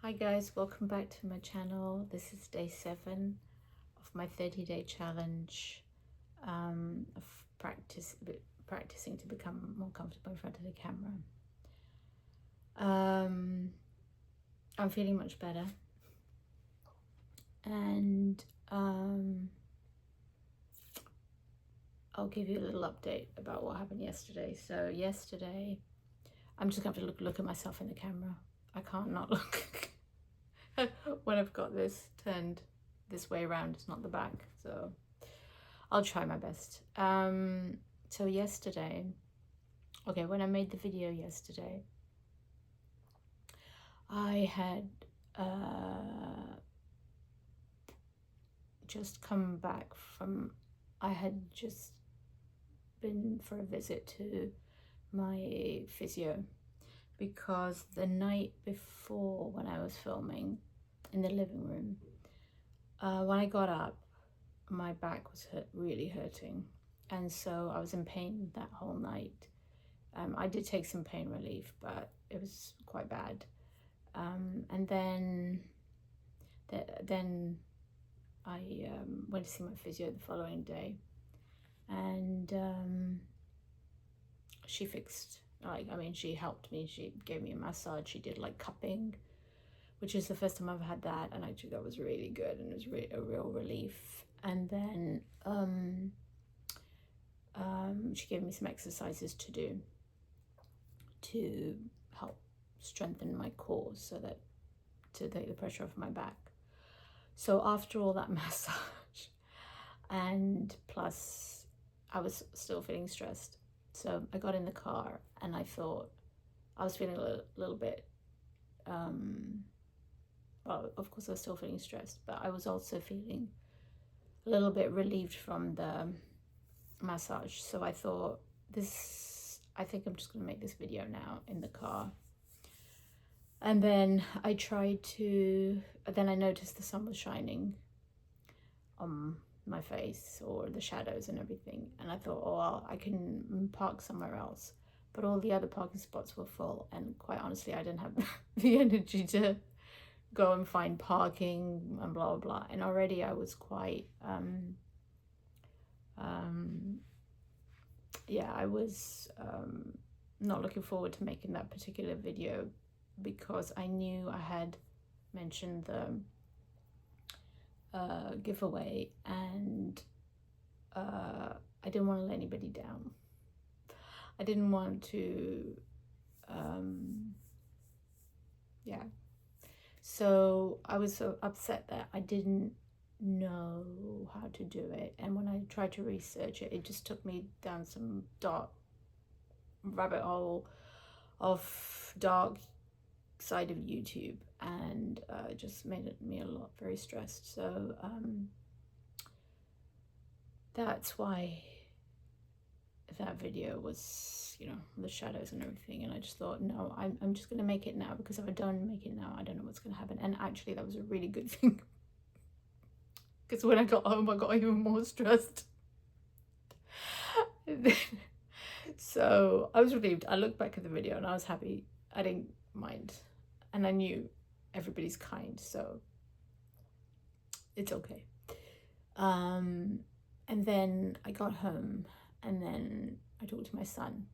Hi guys, welcome back to my channel. This is day 7 of my 30-day challenge of practicing to become more comfortable in front of the camera. I'm feeling much better, and I'll give you a little update about what happened yesterday. So yesterday, I'm just going to look at myself in the camera. I can't not look. When I've got this turned this way around, it's not the back, so I'll try my best. So yesterday, when I made the video yesterday, I had just come back from, I had just been for a visit to my physio, because the night before, when I was filming in the living room, when I got up, my back was really hurting, and so I was in pain that whole night. I did take some pain relief, but it was quite bad. And then I went to see my physio the following day, and she fixed, she helped me. She gave me a massage. She did like cupping, which is the first time I've had that, and actually that was really good, and it was a real relief. And then she gave me some exercises to do to help strengthen my core, so that to take the pressure off my back. So after all that massage, and plus I was still feeling stressed, so I got in the car and I thought, I was feeling a little bit well, of course I was still feeling stressed, but I was also feeling a little bit relieved from the massage. So I thought, I think I'm just going to make this video now in the car. And then I noticed the sun was shining on my face, or the shadows and everything, and I thought, oh well, I can park somewhere else. But all the other parking spots were full, and quite honestly I didn't have the energy to go and find parking and blah blah blah. And already I was quite I was not looking forward to making that particular video, because I knew I had mentioned the giveaway, and I didn't want to let anybody down. I didn't want to so I was so upset that I didn't know how to do it, and when I tried to research it, it just took me down some dark rabbit hole of dark side of YouTube, and it just made me very stressed. So that's why that video was, the shadows and everything, and I just thought, no, I'm just gonna make it now, because if I don't make it now, I don't know what's gonna happen. And actually that was a really good thing, because when I got home I got even more stressed. So I was relieved. I looked back at the video and I was happy. I didn't mind, and I knew everybody's kind, so it's okay. And then I got home, and then I talked to my son,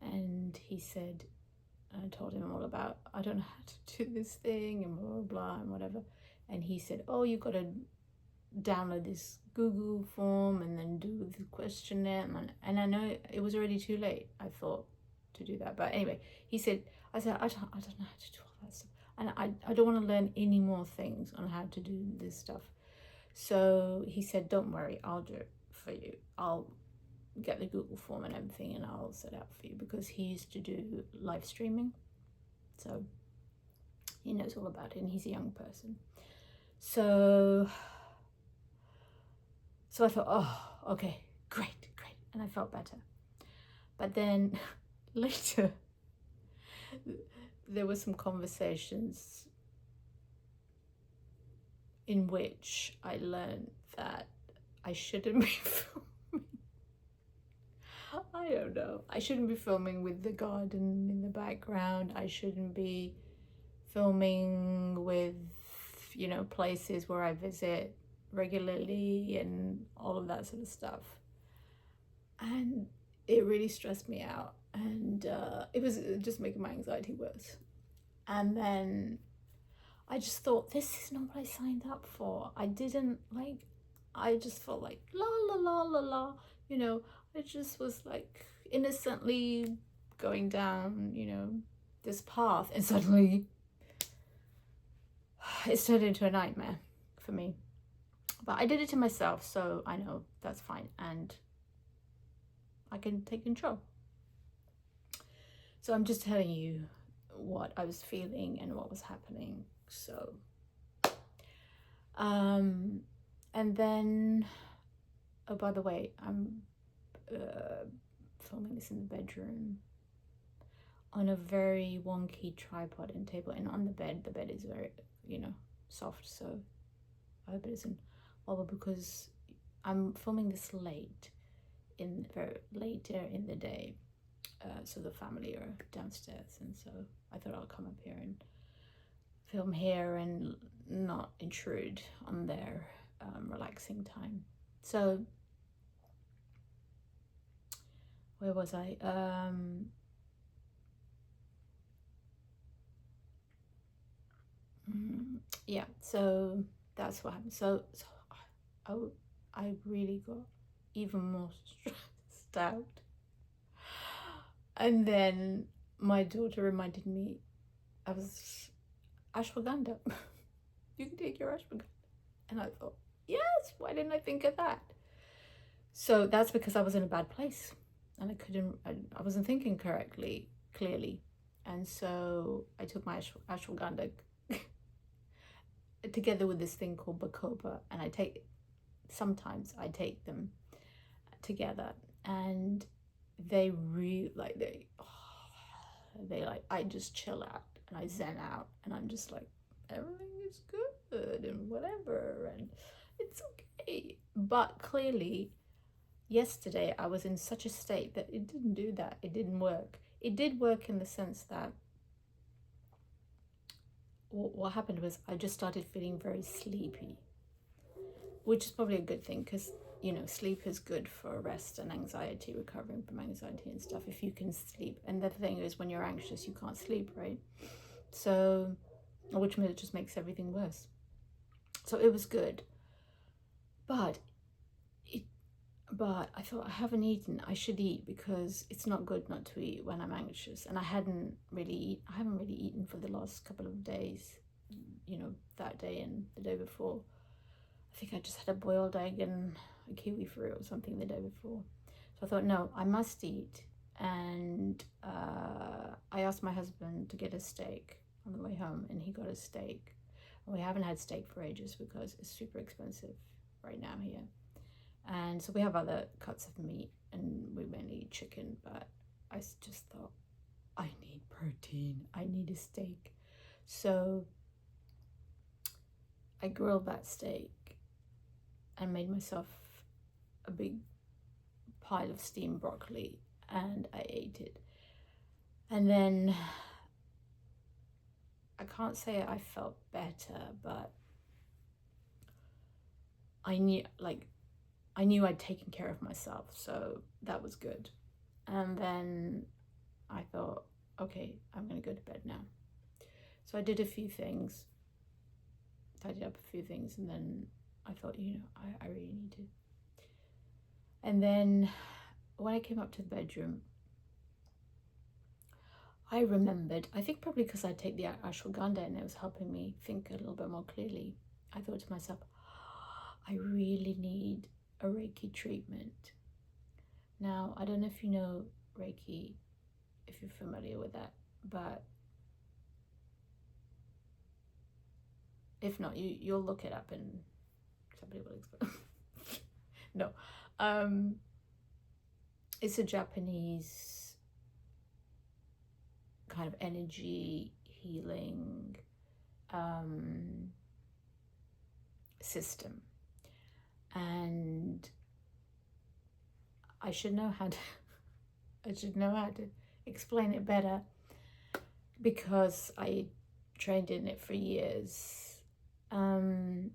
and he said, I told him all about, I don't know how to do this thing and blah blah blah and whatever, and he said, oh, you got to download this Google form and then do the questionnaire. And I know it was already too late, I thought, to do that. But anyway, he said, I said, I don't know how to do all that stuff, and I don't want to learn any more things on how to do this stuff. So he said, don't worry, I'll do it for you. I'll get the Google form and everything, and I'll set it up for you, because he used to do live streaming, so he knows all about it, and he's a young person. So I thought, oh, okay, great. And I felt better. But then later, there were some conversations in which I learned that I shouldn't be filming. I don't know. I shouldn't be filming with the garden in the background. I shouldn't be filming with, you know, places where I visit regularly and all of that sort of stuff. And it really stressed me out, and it was just making my anxiety worse. And then I just thought, this is not what I signed up for. I didn't like, I just felt like la la la la la, you know, I just was like innocently going down, you know, this path, and suddenly it's turned into a nightmare for me. But I did it to myself, so I know that's fine, and I can take control. So I'm just telling you what I was feeling and what was happening. So and then, oh, by the way, I'm filming this in the bedroom on a very wonky tripod and table, and on the bed is very, you know, soft, so I hope it isn't wobble, because I'm filming this very later in the day, so the family are downstairs, and so I thought I'll come up here and film here and not intrude on their relaxing time. So where was I? Yeah, so that's what happened. So I really got even more stressed out. And then my daughter reminded me, I was ashwagandha. You can take your ashwagandha. And I thought, yes, why didn't I think of that? So that's because I was in a bad place, and I wasn't thinking clearly. And so I took my ashwagandha together with this thing called Bacopa, and sometimes I take them together, and they I just chill out and I zen out, and I'm just like, everything is good and whatever, and it's okay. But clearly yesterday I was in such a state that it didn't do that. It didn't work. It did work in the sense that what happened was I just started feeling very sleepy, which is probably a good thing, because, you know, sleep is good for rest and anxiety, recovering from anxiety and stuff, if you can sleep. And the thing is, when you're anxious, you can't sleep, right? So, which just makes everything worse. So it was good, but I thought, I haven't eaten, I should eat, because it's not good not to eat when I'm anxious. And I haven't really eaten for the last couple of days, you know, that day and the day before. I think I just had a boiled egg and a kiwi fruit or something the day before. So I thought, no, I must eat. And I asked my husband to get a steak on the way home, and he got a steak. And we haven't had steak for ages because it's super expensive right now here. And so we have other cuts of meat, and we mainly eat chicken, but I just thought, I need protein, I need a steak. So I grilled that steak and made myself a big pile of steamed broccoli, and I ate it. And then I can't say I felt better, but I knew I'd taken care of myself, so that was good. And then I thought, okay, I'm gonna go to bed now. So I did a few things, tidied up a few things, and then I thought, you know, I really need to. And then when I came up to the bedroom, I remembered, I think probably because I take the ashwagandha and it was helping me think a little bit more clearly, I thought to myself, I really need a Reiki treatment. Now, I don't know if you know Reiki, if you're familiar with that, but if not, you'll look it up and somebody will explain. No, it's a Japanese kind of energy healing system, and I should know how to explain it better, because I trained in it for years. And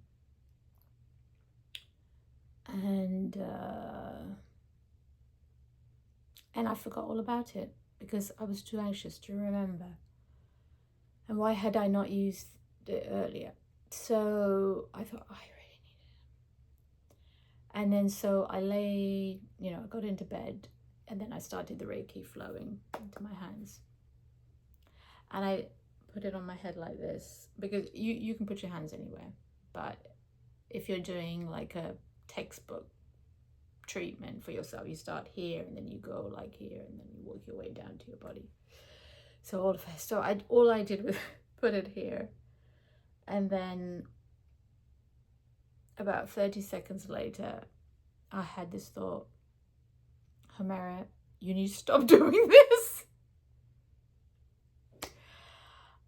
I forgot all about it because I was too anxious to remember. And why had I not used it earlier? So I thought, I really need it. And then so I lay, I got into bed, and then I started the Reiki flowing into my hands. And I put it on my head like this, because you can put your hands anywhere. But if you're doing like a textbook treatment for yourself, you start here and then you go like here and then you work your way down to your body. So all I did was put it here, and then about 30 seconds later I had this thought, Humera, you need to stop doing this.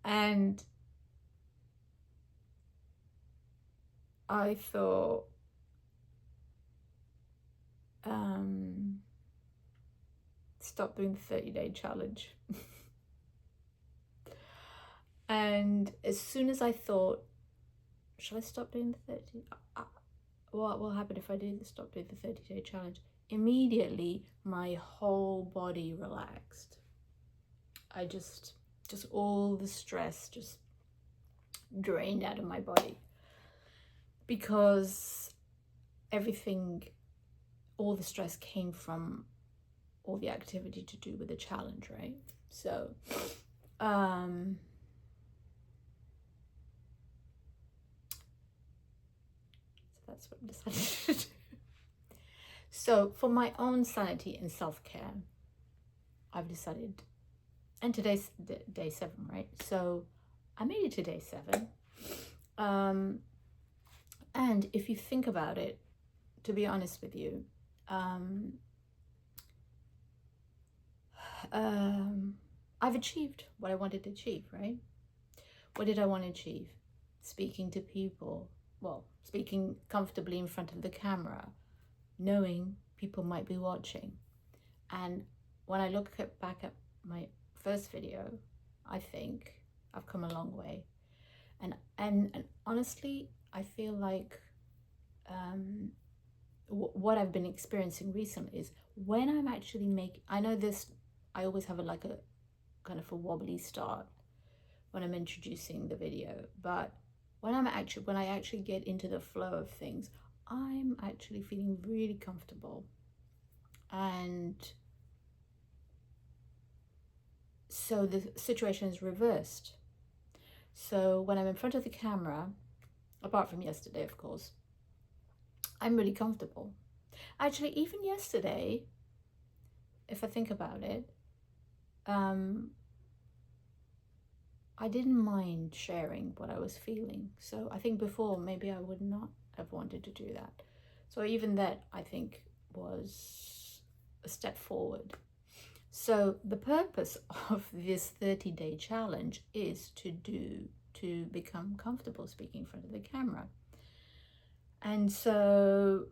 And I thought, stop doing the 30-day challenge. And as soon as I thought, shall I stop doing the 30? What will happen if I stop doing the 30-day challenge? Immediately, my whole body relaxed. I just all the stress just drained out of my body, because everything, all the stress came from all the activity to do with the challenge, right? So that's what I decided to do. So for my own sanity and self-care, I've decided, and today's day 7, right? So I made it to day 7. And if you think about it, to be honest with you, I've achieved what I wanted to achieve, right? What did I want to achieve? Speaking to people, well, speaking comfortably in front of the camera, knowing people might be watching. And when I look back at my first video, I think I've come a long way. And honestly, I feel like what I've been experiencing recently is when I'm actually I know this, I always have a kind of a wobbly start when I'm introducing the video, but when I actually get into the flow of things, I'm actually feeling really comfortable. And so the situation is reversed. So when I'm in front of the camera, apart from yesterday, of course, I'm really comfortable. Actually, even yesterday, if I think about it, I didn't mind sharing what I was feeling. So I think before, maybe I would not have wanted to do that. So even that, I think, was a step forward. So the purpose of this 30-day challenge is to become comfortable speaking in front of the camera. And so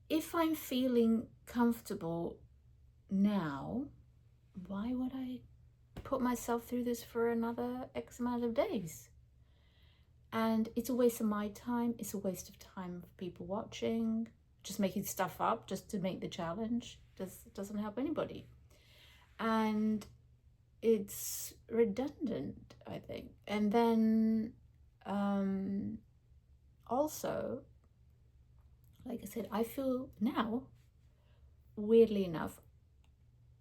if I'm feeling comfortable now, why would I put myself through this for another X amount of days? And it's a waste of my time. It's a waste of time for people watching, just making stuff up just to make the challenge. Doesn't help anybody. And it's redundant, I think. And then also, like I said, I feel now, weirdly enough,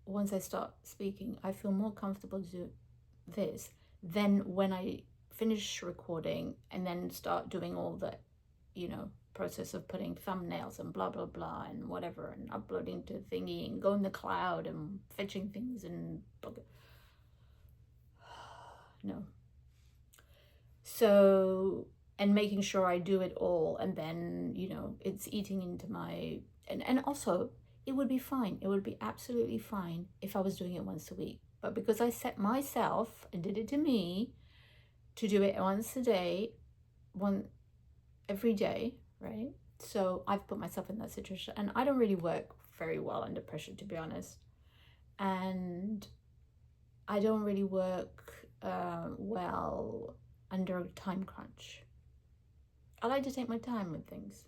once I start speaking, I feel more comfortable to do this than when I finish recording and then start doing all the, process of putting thumbnails and blah, blah, blah and whatever, and uploading to thingy and go in the cloud and fetching things and no. So, and making sure I do it all, and then, it's eating into my, and also, it would be fine. It would be absolutely fine if I was doing it once a week. But because I set myself and did it to me to do it once a day, every day, right? So I've put myself in that situation, and I don't really work very well under pressure, to be honest. And I don't really work well, under a time crunch. I like to take my time with things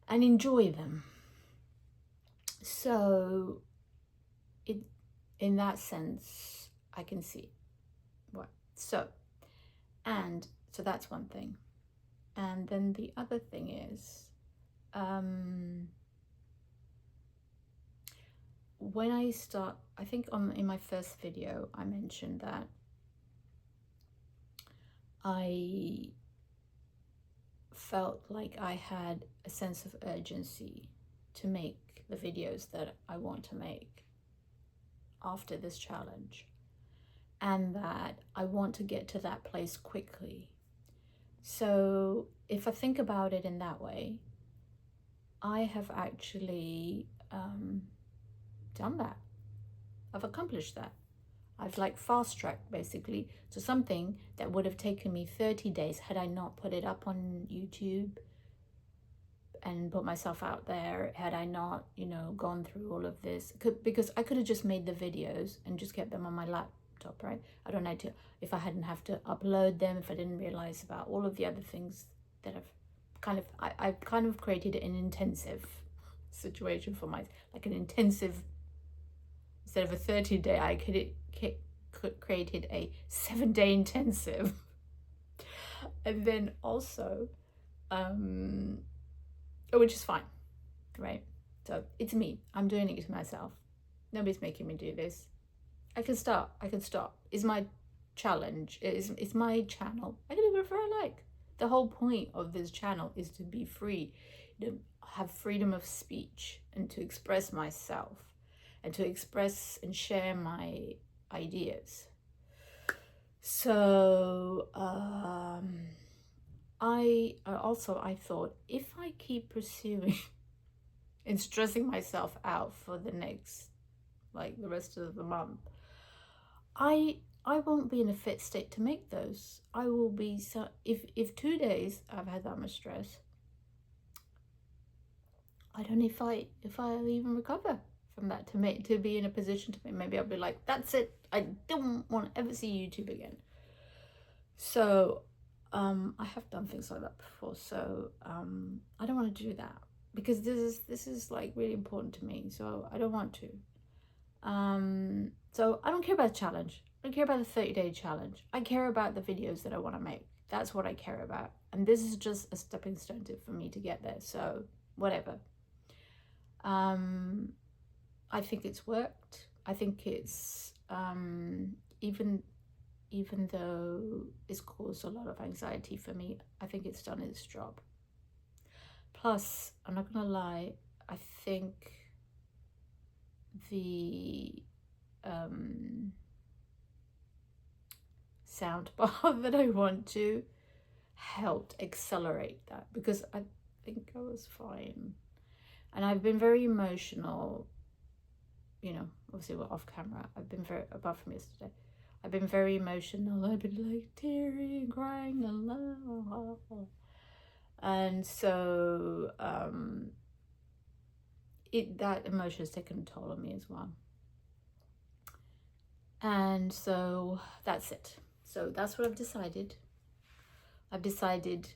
and enjoy them. So in that sense, I can see what. So that's one thing. And then the other thing is, when I start, I think in my first video, I mentioned that I felt like I had a sense of urgency to make the videos that I want to make after this challenge, and that I want to get to that place quickly. So if I think about it in that way, I have actually done that. I've accomplished that. I've like fast-tracked basically to something that would have taken me 30 days had I not put it up on YouTube and put myself out there, had I not, gone through all of this. Because I could have just made the videos and just kept them on my laptop, right? I don't know if I hadn't have to upload them, if I didn't realize about all of the other things that I've kind of created an intensive situation for myself, like an intensive, instead of a 30-day, I created a 7-day intensive. And then also, which is fine, right? So it's me. I'm doing it to myself. Nobody's making me do this. I can start. I can stop. It's my challenge. It's my channel. I can do whatever I like. The whole point of this channel is to be free, to have freedom of speech, and to express myself, and to express and share my ideas. So I thought, if I keep pursuing and stressing myself out for the rest of the month, I won't be in a fit state to make those. I will be, so if 2 days I've had that much stress, I don't know if I'll even recover from that to be in a position to maybe I'll be like, that's it, I don't want to ever see YouTube again. So I have done things like that before, so I don't want to do that, because this is like really important to me, so I don't want to. So I don't care about the challenge. I don't care about the 30-day challenge. I care about the videos that I want to make. That's what I care about, and this is just a stepping stone for me to get there. So whatever. I think it's worked. I think it's even though it's caused a lot of anxiety for me, I think it's done its job. Plus, I'm not gonna lie, I think the sound bar that I want to helped accelerate that, because I think I was fine. And I've been very emotional, obviously we're off camera. I've been apart from yesterday, I've been very emotional. I've been like tearing, crying, and so that emotion has taken a toll on me as well. And so that's it. So that's what I've decided. I've decided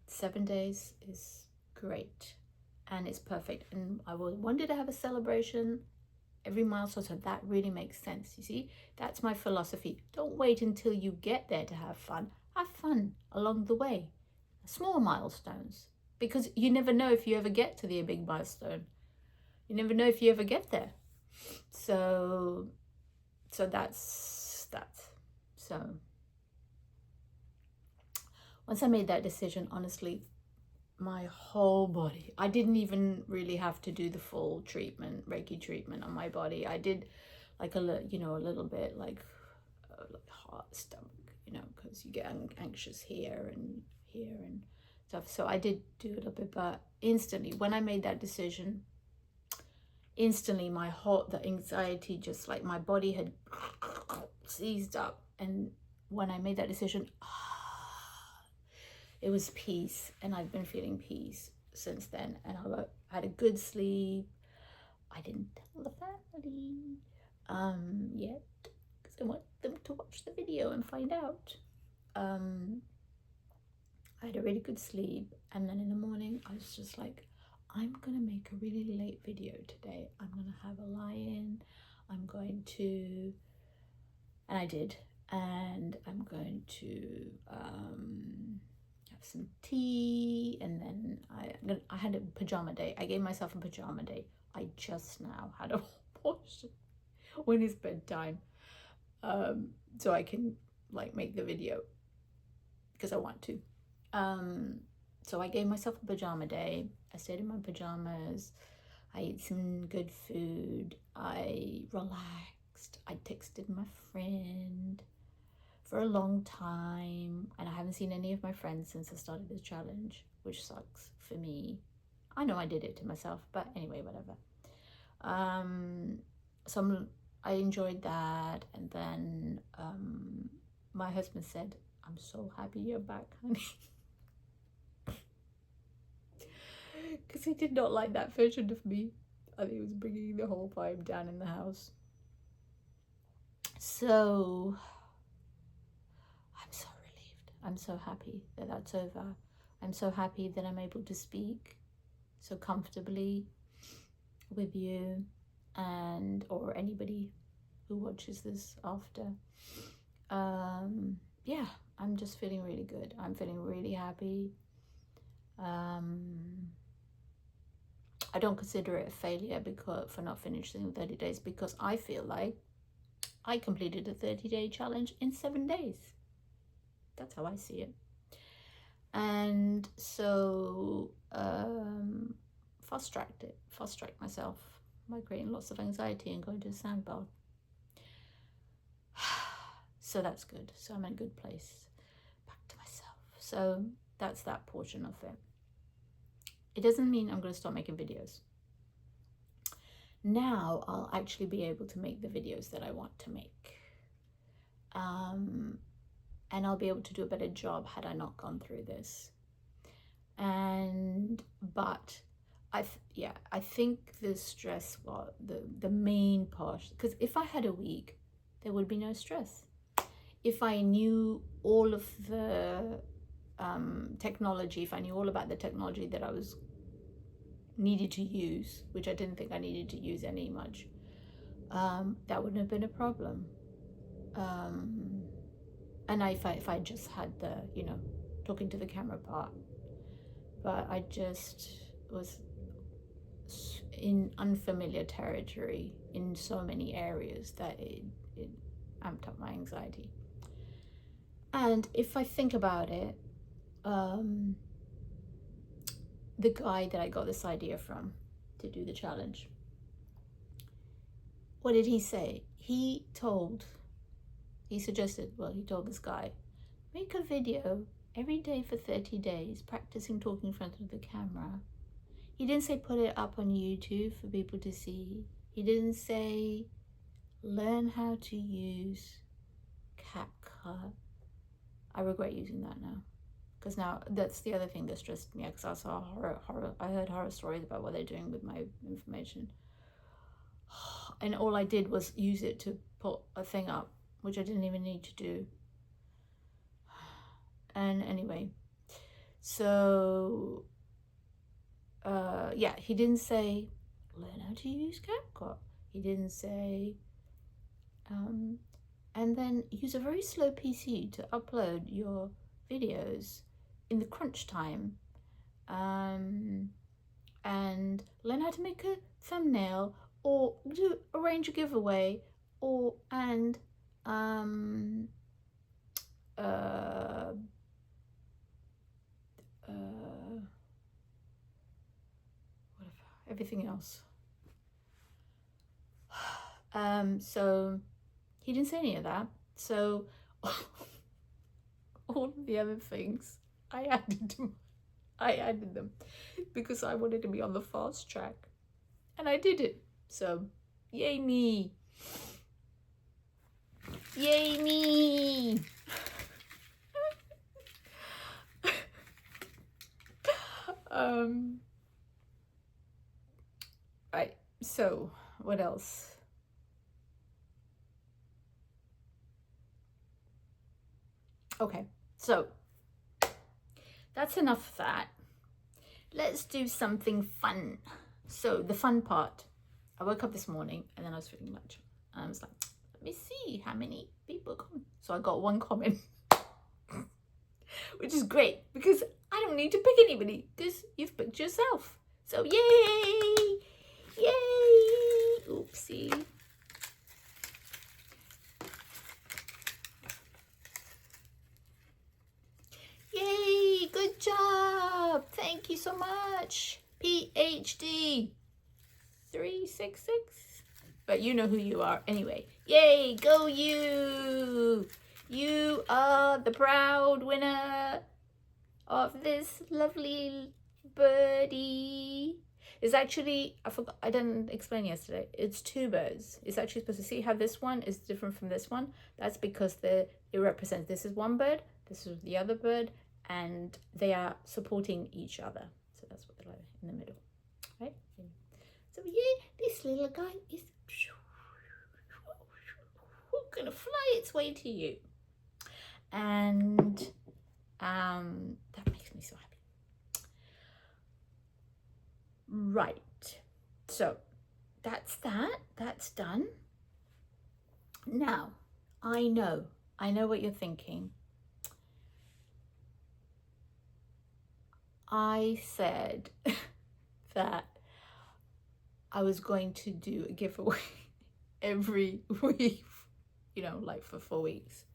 7 days is great and it's perfect, and I wanted to have a celebration every milestone, so that really makes sense. You see, that's my philosophy. Don't wait until you get there to have fun. Have fun along the way, small milestones, because you never know if you ever get to the big milestone. You never know if you ever get there. So that's that. So once I made that decision, honestly, my whole body, I didn't even really have to do the full treatment, Reiki treatment on my body. I did like a little bit like heart, stomach, because you get anxious here and stuff. So I did do a little bit, but instantly when I made that decision, instantly the anxiety, just like my body had seized up. And when I made that decision, it was peace, and I've been feeling peace since then. And I had a good sleep. I didn't tell the family yet, because I want them to watch the video and find out. I had a really good sleep, and then in the morning I was just like, I'm gonna make a really late video today. I'm gonna have a lie-in. I'm going to, and I did, and I'm going to have some tea, and then I had a pajama day. I gave myself a pajama day. I just now had a wash when it's bedtime, so I can like make the video because I want to. So I gave myself a pajama day. I stayed in my pajamas. I ate some good food. I relaxed. I texted my friend for a long time, and I haven't seen any of my friends since I started this challenge, which sucks for me. I know I did it to myself, but anyway, whatever. I enjoyed that, and then my husband said, I'm so happy you're back, honey. Because he did not like that version of me. I think he was bringing the whole vibe down in the house. So I'm so relieved. I'm so happy that that's over. I'm so happy that I'm able to speak so comfortably with you and or anybody who watches this after. Yeah, I'm just feeling really good. I'm feeling really happy. I don't consider it a failure for not finishing 30 days, because I feel like I completed a 30-day challenge in 7 days. That's how I see it. And so fast tracked myself by creating lots of anxiety and going to the sand bath. So that's good. So I'm in a good place, back to myself. So that's that portion of it. It doesn't mean I'm going to stop making videos. Now I'll actually be able to make the videos that I want to make. And I'll be able to do a better job had I not gone through this. But I think the stress was the main part, because if I had a week, there would be no stress. If I knew all of the technology, if I knew all about the technology that I was needed to use, which I didn't think I needed to use any much, that wouldn't have been a problem. And if I just had the, talking to the camera part, but I just was in unfamiliar territory in so many areas that it amped up my anxiety. And if I think about it, the guy that I got this idea from to do the challenge, what did he say? He told this guy, make a video every day for 30 days, practicing talking in front of the camera. He didn't say put it up on YouTube for people to see. He didn't say learn how to use CapCut. I regret using that now, because now that's the other thing that stressed me, because I saw I heard horror stories about what they're doing with my information, and all I did was use it to put a thing up, which I didn't even need to do. And anyway, so he didn't say learn how to use CapCut. He didn't say and then use a very slow PC to upload your videos in the crunch time, and learn how to make a thumbnail, or arrange a giveaway, or everything else. So he didn't say any of that. So all of the other things I added them because I wanted to be on the fast track, and I did it. So yay me. Yay me. Right, so what else? Okay, so that's enough of that. Let's do something fun. So the fun part, I woke up this morning and then I was feeling lunch. And I was like, let me see how many people comment. So I got one comment, which is great because I don't need to pick anybody because you've picked yourself. So yay! Yay! Oopsie. Yay! Good job! Thank you so much. PhD 366. But you know who you are anyway. Yay! Go you! You are the proud winner of this lovely birdie. It's actually, I forgot, I didn't explain yesterday. It's two birds. It's actually supposed to see how this one is different from this one. That's because it represents, this is one bird, this is the other bird, and they are supporting each other. So that's what they're like in the middle, right? So yeah, this little guy is gonna fly its way to you. And that makes me so happy. Right, so that's done. Now, I know what you're thinking. I said that I was going to do a giveaway every week, you know, like for 4 weeks,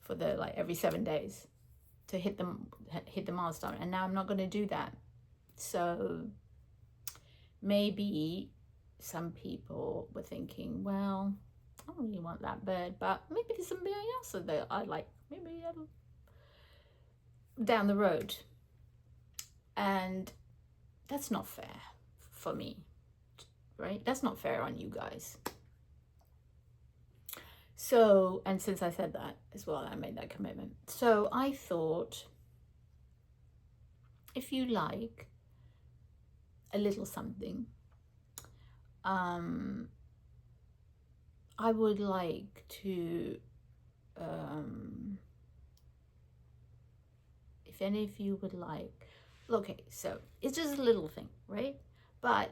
for the like every 7 days to hit the milestone. And now I'm not going to do that. So maybe some people were thinking, well, I don't really want that bird, but maybe there's something else that I like. Maybe down the road. And that's not fair for me, right? That's not fair on you guys. So, and since I said that as well, I made that commitment. So I thought, if you like a little something, I would like to, if any of you would like, okay, so it's just a little thing, right? But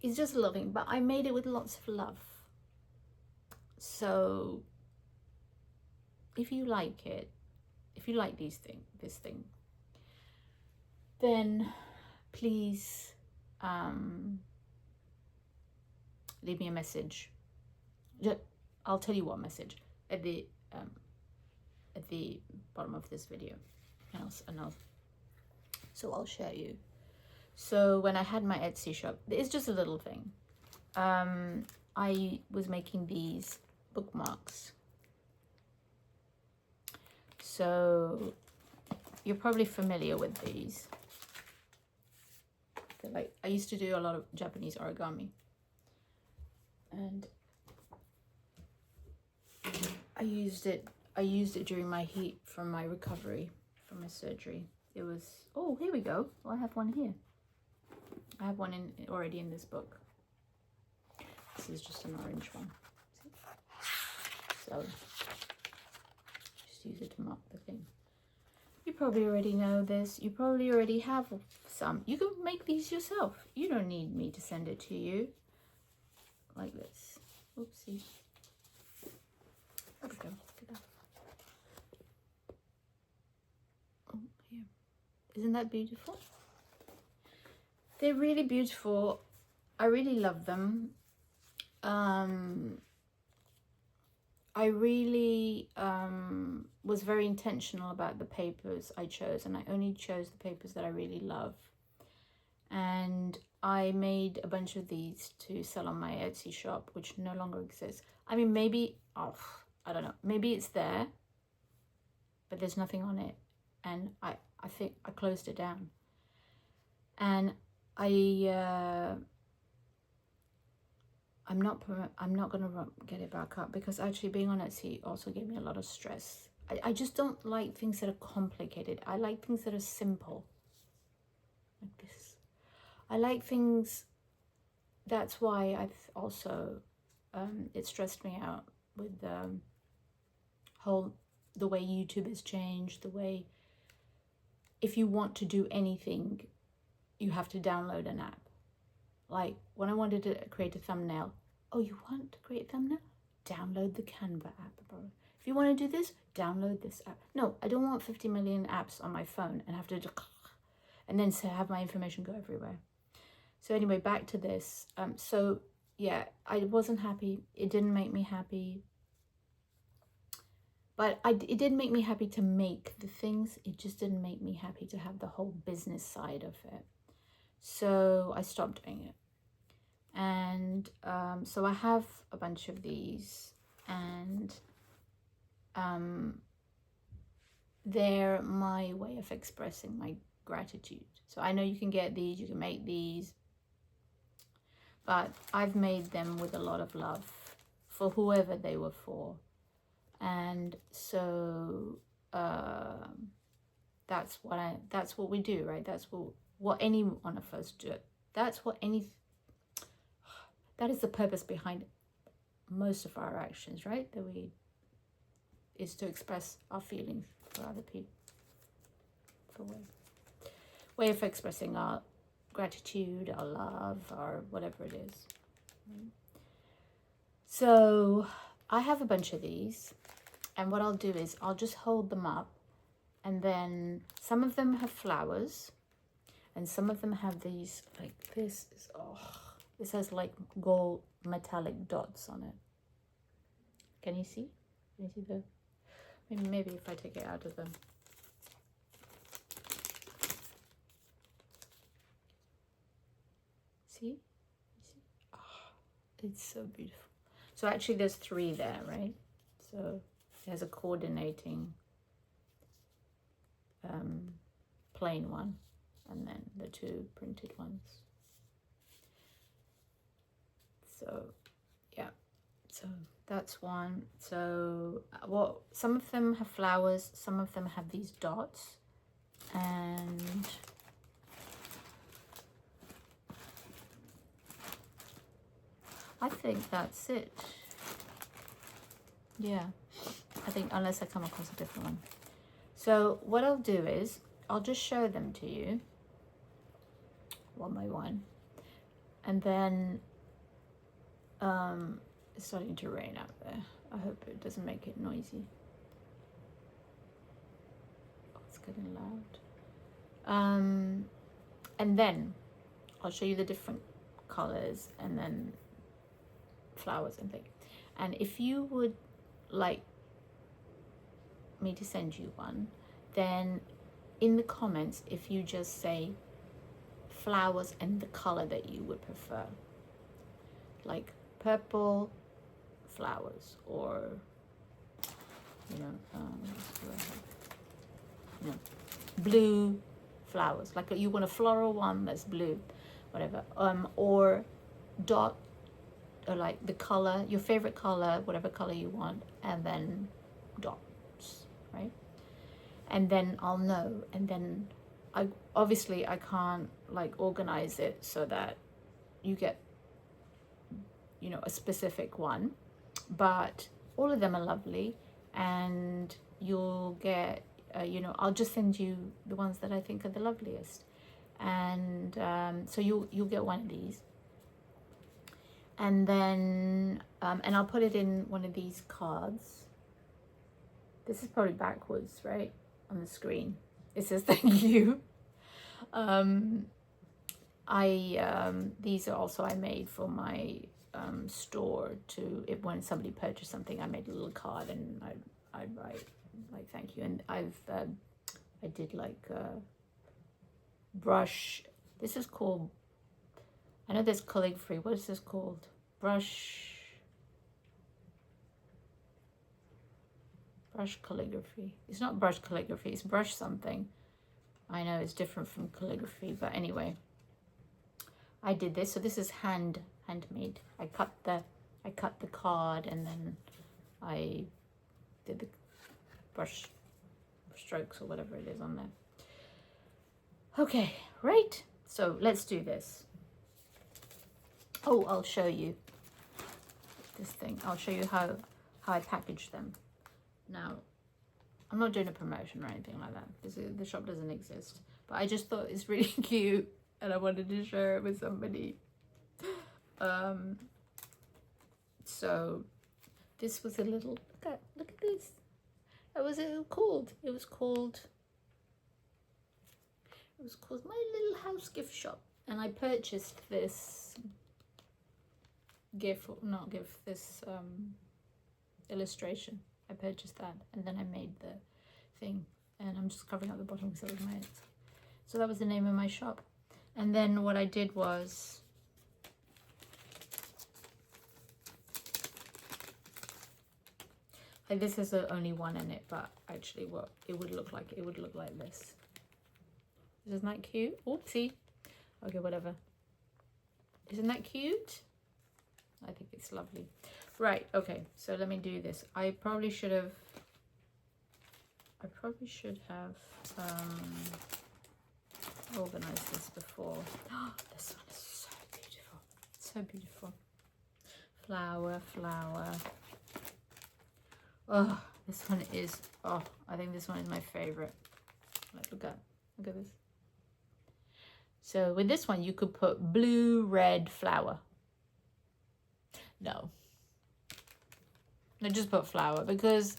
it's just a little thing, but I made it with lots of love. So if you like it, if you like this thing, then please leave me a message. I'll tell you what message at the bottom of this video, so I'll share you. So when I had my Etsy shop, it's just a little thing. I was making these bookmarks. So you're probably familiar with these. They're like, I used to do a lot of Japanese origami, and I used it during my heat from my recovery from my surgery. It was, oh, here we go. Well, I have one here. I have one already in this book. This is just an orange one. See? So just use it to mark the thing. You probably already know this. You probably already have some. You can make these yourself. You don't need me to send it to you. Like this. Oopsie. There we go. Look at that. Oh, here. Isn't that beautiful? They're really beautiful. I really love them. I really was very intentional about the papers I chose, and I only chose the papers that I really love. And I made a bunch of these to sell on my Etsy shop, which no longer exists. I mean, maybe, I don't know, maybe it's there, but there's nothing on it. And I think I closed it down. And I'm not gonna get it back up, because actually being on Etsy also gave me a lot of stress. I just don't like things that are complicated. I like things that are simple, like this. I like things, that's why I've also, it stressed me out with the whole the way YouTube has changed, the way if you want to do anything, you have to download an app. Like when I wanted to create a thumbnail, oh, you want to create a thumbnail? Download the Canva app, bro. If you want to do this, download this app. No, I don't want 50 million apps on my phone and have to and then have my information go everywhere. So anyway, back to this. So yeah, I wasn't happy. It didn't make me happy. But it did make me happy to make the things. It just didn't make me happy to have the whole business side of it. So I stopped doing it. And so I have a bunch of these, and they're my way of expressing my gratitude. So I know you can get these, you can make these, but I've made them with a lot of love for whoever they were for. And so that's what we do, right? That's what any one of us do. That is the purpose behind most of our actions, right? Is to express our feelings for other people. For way of expressing our gratitude, our love, or whatever it is. So I have a bunch of these, and what I'll do is I'll just hold them up, and then some of them have flowers, and some of them have these, like this has like gold metallic dots on it. Can you see? Can you see the, maybe if I take it out of them. See? Oh, it's so beautiful. So actually there's 3 there, right? So there's a coordinating plain one, and then the 2 printed ones. So yeah, so that's one. So some of them have flowers, some of them have these dots, and I think that's it. Yeah, I think, unless I come across a different one. So what I'll do is I'll just show them to you one by one, and then it's starting to rain out there. I hope it doesn't make it noisy. Oh, it's getting loud. And then I'll show you the different colors, and then flowers and things. And if you would like me to send you one, then in the comments, if you just say flowers and the color that you would prefer, like purple flowers, or blue flowers, like you want a floral one that's blue, whatever, or dot, or like the color, your favorite color, whatever color you want, and then dots, right? And then I'll know, and then I can't like organize it so that you get a specific one, but all of them are lovely, and you'll get I'll just send you the ones that I think are the loveliest, and so you'll get one of these, and then and I'll put it in one of these cards. This is probably backwards, right, on the screen. It says thank you. These are also I made for my store, if when somebody purchased something, I made a little card, and I'd write like thank you. And I did like brush. This is called, I know there's calligraphy. What is this called? Brush calligraphy. It's not brush calligraphy, it's brush something. I know it's different from calligraphy, but anyway, I did this. So this is handmade. I cut the card, and then I did the brush strokes or whatever it is on there. Okay, right, so let's do this. Oh, I'll show you this thing. I'll show you how I package them. Now, I'm not doing a promotion or anything like that. The shop doesn't exist. But I just thought it's really cute and I wanted to share it with somebody. So this was a little, look at this. What was it called? It was called My Little House Gift Shop. And I purchased this illustration. I purchased that and then I made the thing, and I'm just covering up the bottom because it was my, so that was the name of my shop. And then what I did was this is only one in it, but actually what it would look like, this. Isn't that cute? Oopsie. Okay, whatever. Isn't that cute? I think it's lovely. Right, okay, so let me do this. I probably should have organized this before. Oh, this one is so beautiful. So beautiful. Flower. Oh, this one is, oh, I think this one is my favorite. Like, look at this. So with this one, you could put blue, red flower. No, just put flower, because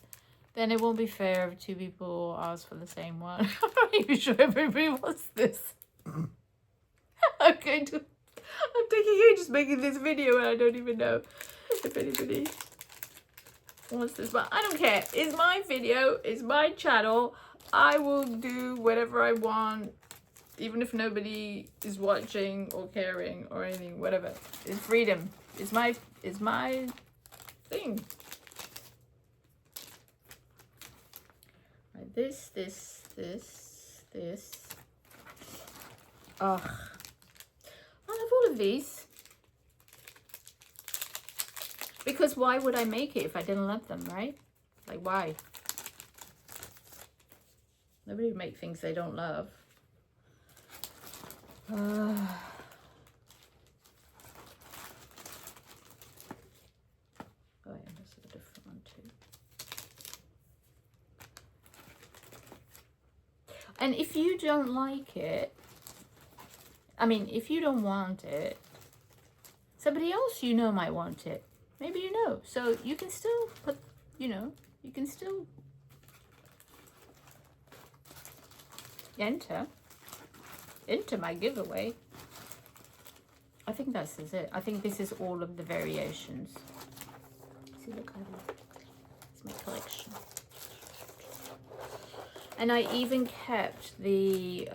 then it won't be fair if two people ask for the same one. I'm not even sure everybody wants this. I'm taking ages making this video and I don't even know if anybody wants this, but I don't care. It's my video, it's my channel. I will do whatever I want, even if nobody is watching or caring or anything, whatever. It's freedom. It's my thing. Right, this. Ugh. I love all of these. Because why would I make it if I didn't love them, right? Like, why? Nobody would make things they don't love. Oh yeah, this is a different one too. And if you don't like it, I mean, if you don't want it, somebody else you know might want it. Maybe you know. So you can still put, you can still enter my giveaway. I think this is it. I think this is all of the variations. See, look at it. It's my collection. And I even kept the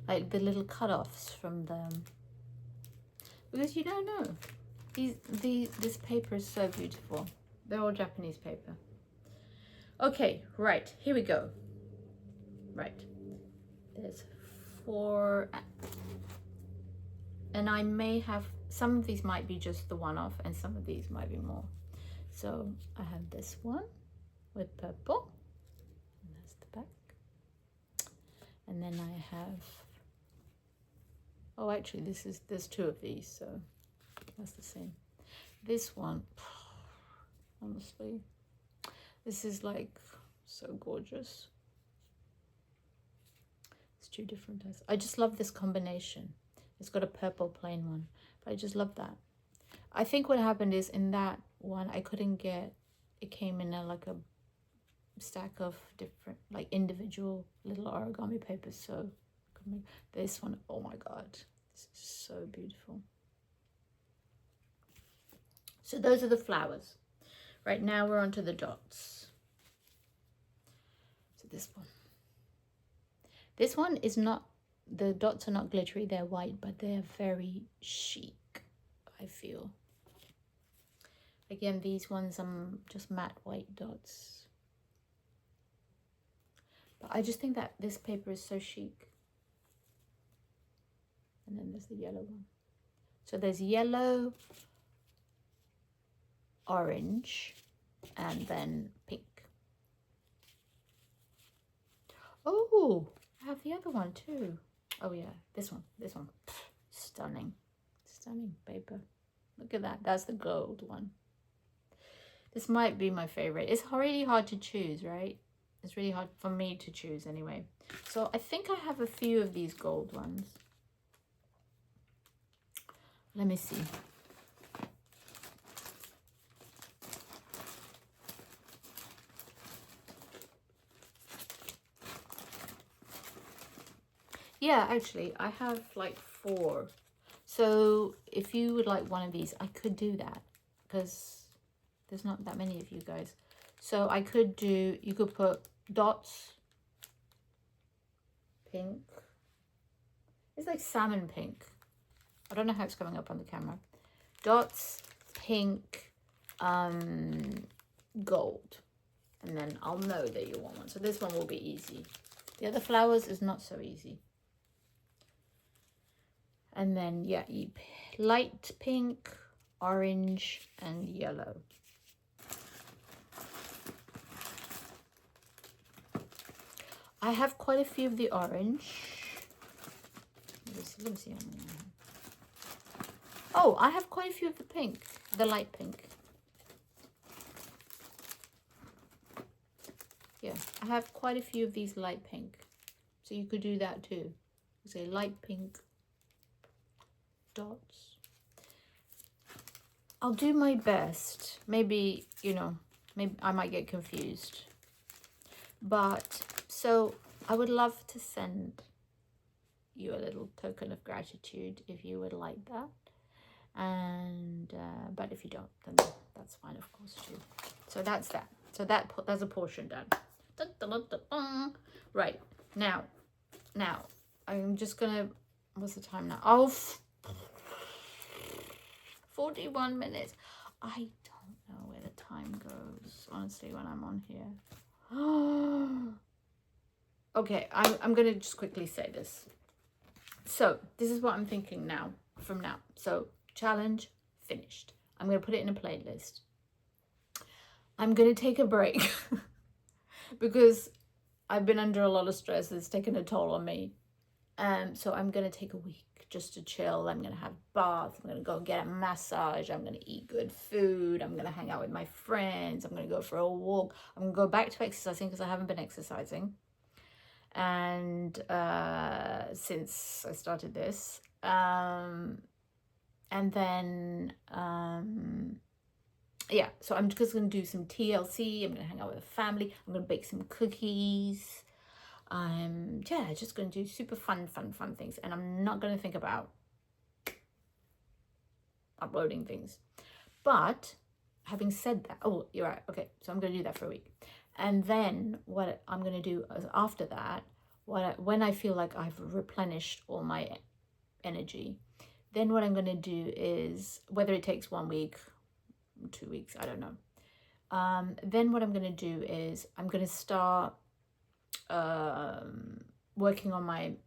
like the little cut-offs from them, because you don't know. This paper is so beautiful. They're all Japanese paper. Okay, right, here we go. Right, there's 4, and I may have, some of these might be just the one-off and some of these might be more. So I have this one with purple, and that's the back. And then I have, oh actually there's 2 of these, so that's the same. This one, honestly, this is like so gorgeous. It's 2 different types. I just love this combination. It's got a purple plain one, but I just love that. I think what happened is in that one I couldn't get, it came in like a stack of different, like individual little origami papers, so this one, oh my god, this is so beautiful. So those are the flowers. Right now we're on to the dots. So this one is not, the dots are not glittery, they're white, but they're very chic, I feel. Again, these ones just matte white dots. But I just think that this paper is so chic. And then there's the yellow one. So there's yellow, orange, and then pink. Oh, I have the other one too. Oh yeah, this one. Stunning paper. Look at that. That's the gold one. This might be my favorite. It's really hard to choose, right? It's really hard for me to choose anyway. So I think I have a few of these gold ones. Let me see. Yeah, actually, I have like 4. So if you would like one of these, I could do that because there's not that many of you guys. So I could do, you could put dots, pink. It's like salmon pink. I don't know how it's coming up on the camera. Dots, pink, gold. And then I'll know that you want one. So this one will be easy. The other flowers is not so easy. And then, yeah, light pink, orange, and yellow. I have quite a few of the orange. Let me see how many I have. Oh, I have quite a few of the pink, the light pink. Yeah, I have quite a few of these light pink. So you could do that too. Say light pink dots. I'll do my best. Maybe, you know, maybe I might get confused. But, so I would love to send you a little token of gratitude if you would like that. And, but if you don't, then that's fine, of course, too. So that's that. So that's a portion done. Dun, dun, dun, dun, dun. Right, now, I'm just gonna, what's the time now? Oh, 41 minutes. I don't know where the time goes, honestly, when I'm on here. Okay, I'm gonna just quickly say this. So this is what I'm thinking now, from now. So challenge finished. I'm gonna put it in a playlist. I'm gonna take a break because I've been under a lot of stress. It's taken a toll on me. So I'm gonna take a week just to chill. I'm gonna have bath. I'm gonna go get a massage. I'm gonna eat good food. I'm gonna hang out with my friends. I'm gonna go for a walk. I'm gonna go back to exercising because I haven't been exercising. And since I started this, and then yeah, so I'm just gonna do some TLC. I'm gonna hang out with the family. I'm gonna bake some cookies. Yeah, just gonna do super fun things, and I'm not gonna think about uploading things. But having said that, oh, you're right. Okay, so I'm gonna do that for a week. And then what I'm going to do is after that, when I feel like I've replenished all my energy, then what I'm going to do is, whether it takes 1 week, 2 weeks, I don't know. Then what I'm going to do is I'm going to start working on my,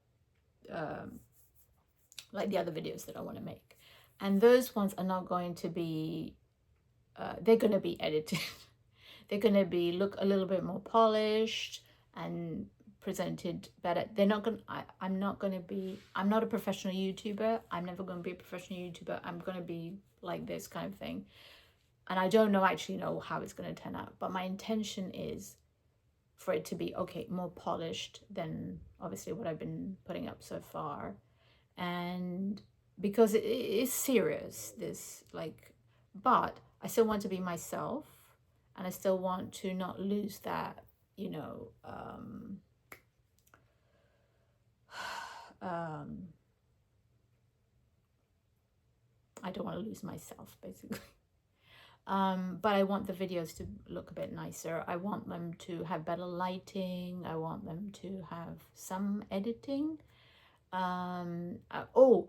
like the other videos that I want to make. And those ones are not going to be, they're going to be edited. They're going to look a little bit more polished and presented better. They're not going to, I'm not a professional YouTuber. I'm never going to be a professional YouTuber. I'm going to be like this kind of thing. And I don't actually know how it's going to turn out. But my intention is for it to be, okay, more polished than obviously what I've been putting up so far. And because it is serious, this, like, but I still want to be myself. And I still want to not lose that, you know, I don't want to lose myself, basically. But I want the videos to look a bit nicer. I want them to have better lighting. I want them to have some editing. Oh,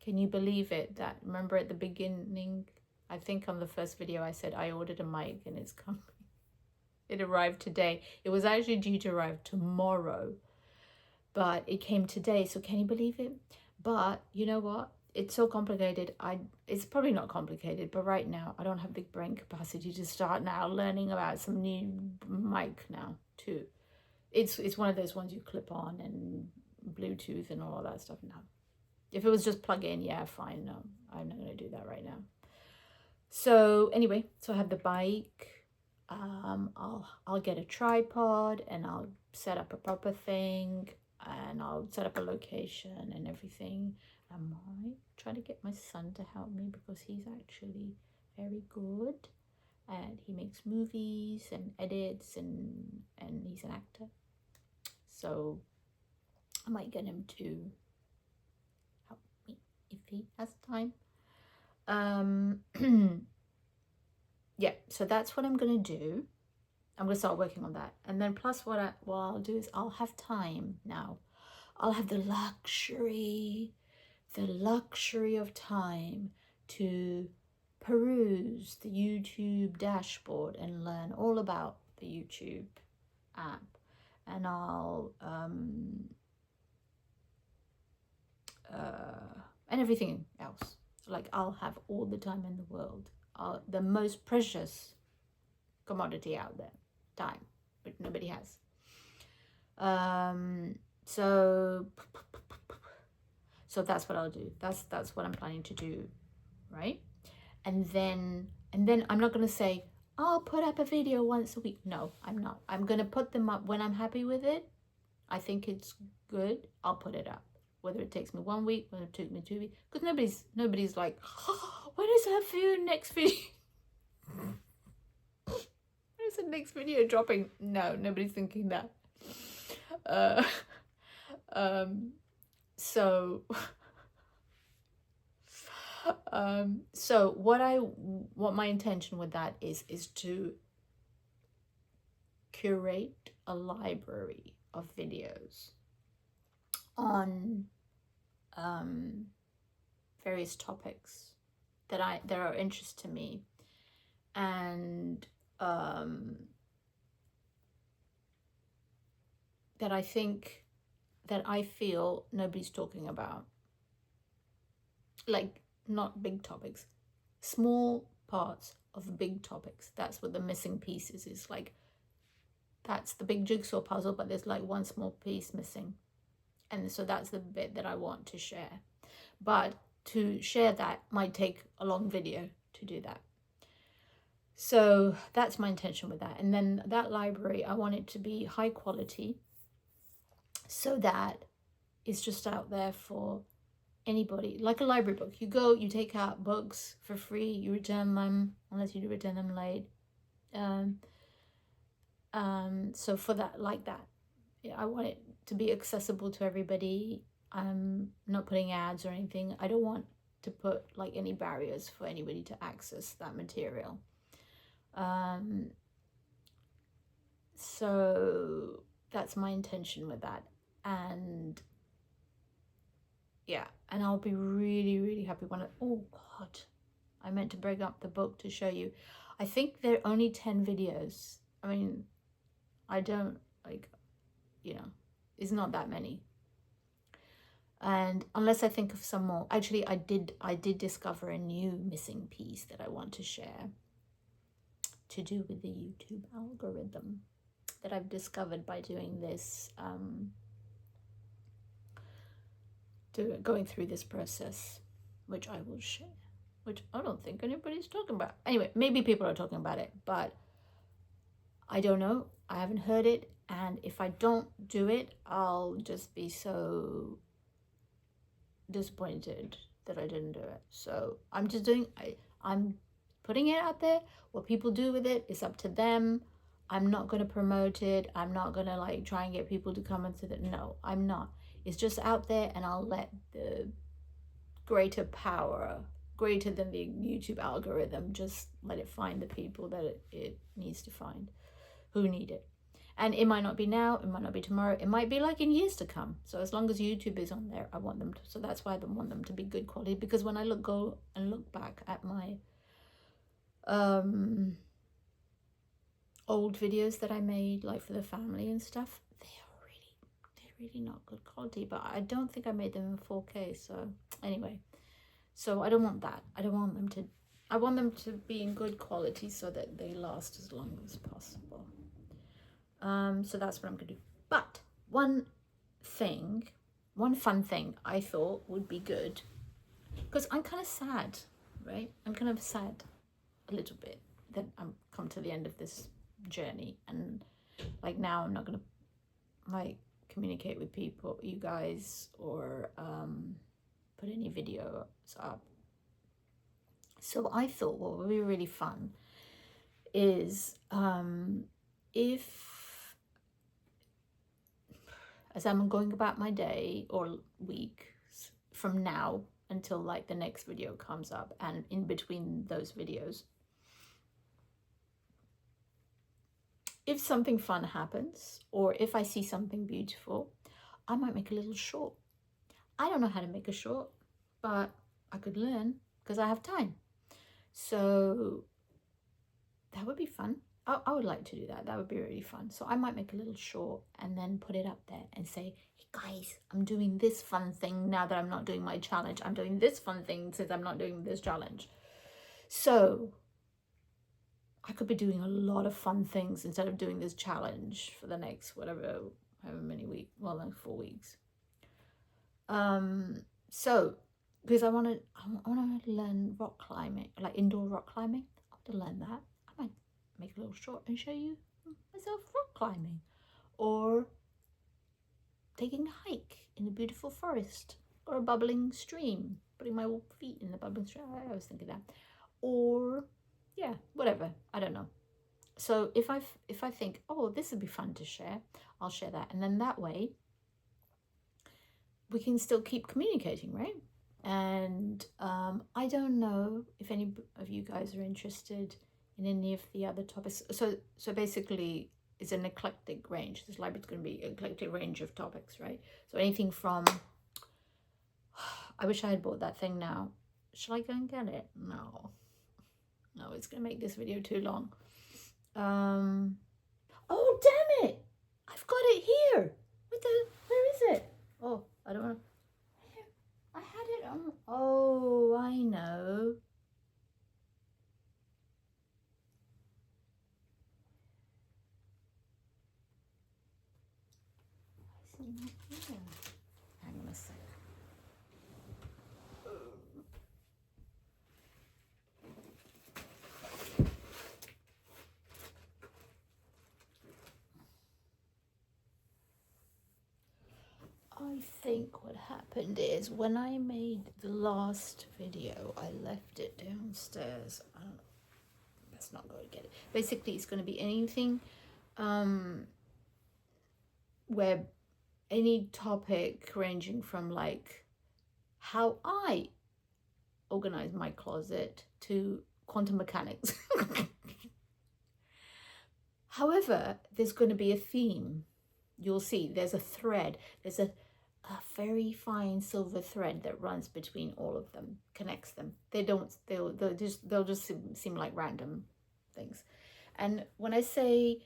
can you believe it? That, remember at the beginning, I think on the first video I said I ordered a mic and it's coming. It arrived today. It was actually due to arrive tomorrow, but it came today. So can you believe it? But you know what? It's so complicated. It's probably not complicated, but right now I don't have big brain capacity to start now learning about some new mic now too. It's one of those ones you clip on and Bluetooth and all of that stuff now. If it was just plug in, yeah, fine. No, I'm not going to do that right now. So anyway, so I have the bike. I'll get a tripod and I'll set up a proper thing, and I'll set up a location and everything. I might try to get my son to help me because he's actually very good and he makes movies and edits, and he's an actor. So I might get him to help me if he has time. Yeah, so that's what I'm gonna do. I'm gonna start working on that, and then plus what I'll do is I'll have time now. I'll have the luxury of time to peruse the YouTube dashboard and learn all about the YouTube app, and I'll and everything else. Like, I'll have all the time in the world. The most precious commodity out there, time, which nobody has. So that's what I'll do. That's what I'm planning to do, right? And then I'm not gonna say I'll put up a video once a week. No, I'm not. I'm gonna put them up when I'm happy with it. I think it's good. I'll put it up. Whether it takes me 1 week, whether it took me 2 weeks, because nobody's like, oh, when is that for your next video? When is the next video dropping? No, nobody's thinking that. So what my intention with that is to curate a library of videos on various topics that are of interest to me, and that I feel nobody's talking about. Like, not big topics, small parts of big topics. That's what the missing piece is. It's like, that's the big jigsaw puzzle, but there's like one small piece missing. And so that's the bit that I want to share. But to share that might take a long video to do that. So that's my intention with that. And then that library, I want it to be high quality, so that it's just out there for anybody, like a library book. You go, you take out books for free, you return them unless you return them late. So for that, like that, I want it to be accessible to everybody. I'm not putting ads or anything. I don't want to put like any barriers for anybody to access that material. So that's my intention with that. And yeah, and I'll be really, really happy when oh God, I meant to bring up the book to show you. I think there are only 10 videos. I mean, I don't, like, it's not that many. And unless I think of some more, actually I did discover a new missing piece that I want to share, to do with the YouTube algorithm, that I've discovered by doing this, going through this process, which I will share, which I don't think anybody's talking about. Anyway, maybe people are talking about it, but I don't know. I haven't heard it, and if I don't do it, I'll just be so disappointed that I didn't do it. So I'm just I'm putting it out there. What people do with it is up to them. I'm not going to promote it. I'm not going to like try and get people to come into it. No, I'm not. It's just out there, and I'll let the greater power, greater than the YouTube algorithm, just let it find the people that it needs to find, who need it. And it might not be now, it might not be tomorrow, it might be like in years to come. So as long as YouTube is on there, I want them to, so that's why I want them to be good quality, because when I go and look back at my old videos that I made, like for the family and stuff, they're really not good quality, but I don't think I made them in 4K. So anyway, so I don't want that. I want them to be in good quality so that they last as long as possible. So that's what I'm gonna do. But one fun thing I thought would be good, because I'm kind of sad, right? I'm kind of sad. a little bit that I'm come to the end of this journey, and like now I'm not gonna like communicate with people, you guys, or put any videos up. So I thought what would be really fun is if, as I'm going about my day or week from now until like the next video comes up, and in between those videos, if something fun happens or if I see something beautiful, I might make a little short. I don't know how to make a short, but I could learn because I have time. So that would be fun. I would like to do that. That would be really fun. So I might make a little short and then put it up there and say, hey guys, I'm doing this fun thing now that I'm not doing my challenge. I'm doing this fun thing since I'm not doing this challenge. So I could be doing a lot of fun things instead of doing this challenge for the next however many weeks, well, like 4 weeks. So because I want to learn rock climbing, like indoor rock climbing. I want to learn that. I might make a little short and show you myself rock climbing, or taking a hike in a beautiful forest, or a bubbling stream, putting my feet in the bubbling stream. I was thinking that, or yeah, whatever. I don't know. So if I think, oh, this would be fun to share, I'll share that, and then that way we can still keep communicating, right? And I don't know if any of you guys are interested in any of the other topics. So basically, it's an eclectic range. This library is going to be an eclectic range of topics, right? So anything from, I wish I had bought that thing now. Shall I go and get it? No, it's going to make this video too long. Oh, damn it! I've got it here. Where is it? Oh, I don't want to. I had it on. Oh, I know. Why is it not here? Hang on a sec. I think what happened is when I made the last video, I left it downstairs. Let's not go and get it. Basically, it's going to be anything where any topic ranging from like how I organize my closet to quantum mechanics. However, there's going to be a theme. You'll see there's a thread. There's a very fine silver thread that runs between all of them, connects them. They'll just seem like random things. And when I say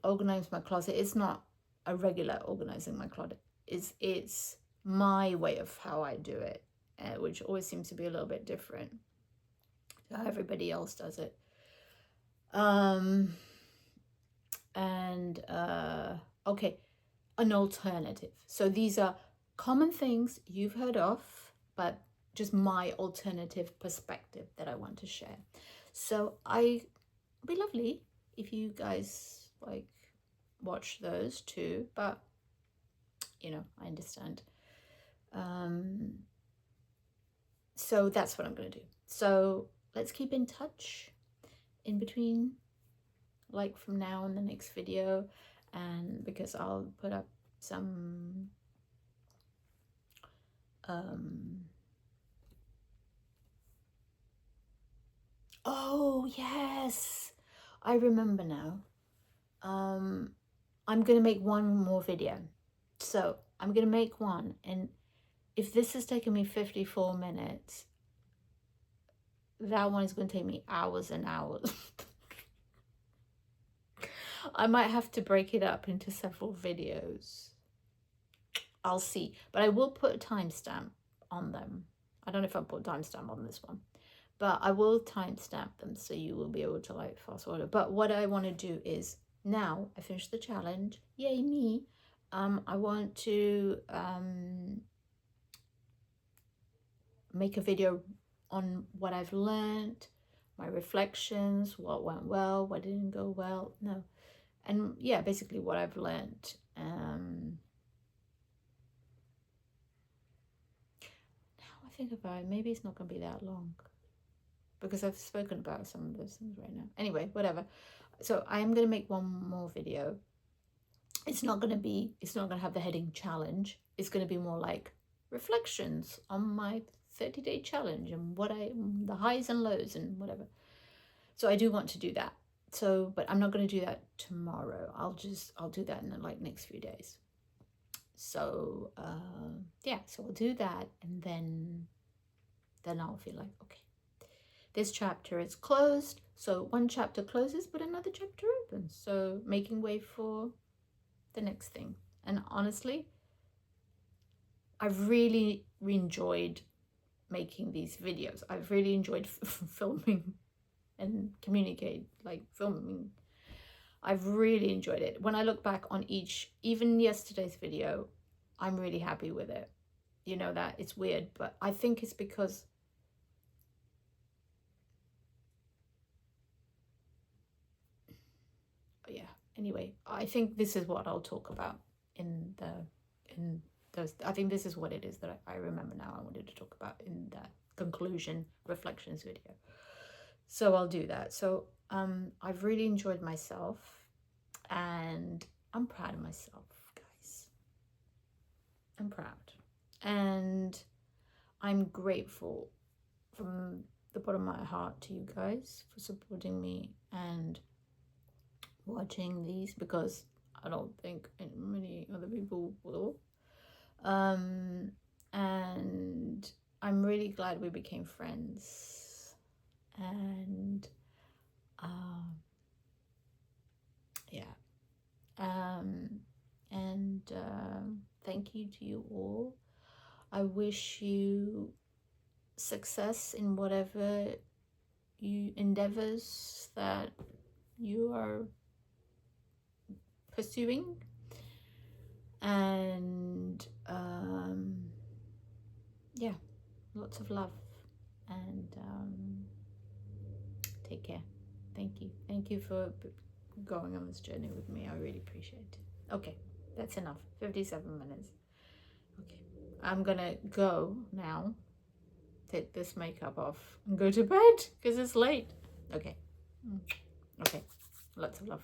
organize my closet, it's not a regular organizing my closet. It's my way of how I do it, which always seems to be a little bit different to how everybody else does it. Okay, an alternative. So these are common things you've heard of, but just my alternative perspective that I want to share. So it'd be lovely if you guys like watch those too, but you know, I understand. So that's what I'm going to do. So let's keep in touch in between, like from now and the next video, and because I'll put up some oh yes, I remember now. I'm gonna make one more video. So I'm gonna make one, and if this has taken me 54 minutes, that one is going to take me hours and hours. I might have to break it up into several videos. I'll see, but I will put a timestamp on them. I don't know if I'll put a timestamp on this one, but I will timestamp them so you will be able to like fast forward. But what I want to do is, now I finished the challenge, yay me. I want to make a video on what I've learned, my reflections, what went well, what didn't go well. No. And yeah, basically what I've learned. Now I think about it, maybe it's not going to be that long because I've spoken about some of those things right now. Anyway, whatever. So I am going to make one more video. It's not going to have the heading challenge. It's going to be more like reflections on my 30-day challenge and the highs and lows and whatever. So I do want to do that. So, but I'm not going to do that tomorrow. I'll do that in the next few days. So yeah, so I'll do that, and then I'll feel like, okay, this chapter is closed. So one chapter closes, but another chapter opens. So making way for the next thing. And honestly, I've really enjoyed making these videos. I've really enjoyed filming and filming. I've really enjoyed it. When I look back on even yesterday's video, I'm really happy with it. You know that it's weird, but I think it's because yeah, anyway, I think this is what I'll talk about in those. I think this is what it is that I remember now I wanted to talk about in that conclusion reflections video. So I'll do that. So I've really enjoyed myself, and I'm proud of myself, guys. I'm proud, and I'm grateful from the bottom of my heart to you guys for supporting me and watching these, because I don't think many other people will. And I'm really glad we became friends. And yeah. Thank you to you all. I wish you success in whatever endeavors that you are pursuing, and yeah, lots of love, and take care. Thank you for going on this journey with me. I really appreciate it. Okay, that's enough. 57 minutes. Okay, I'm gonna go now, take this makeup off and go to bed because it's late. Okay, lots of love.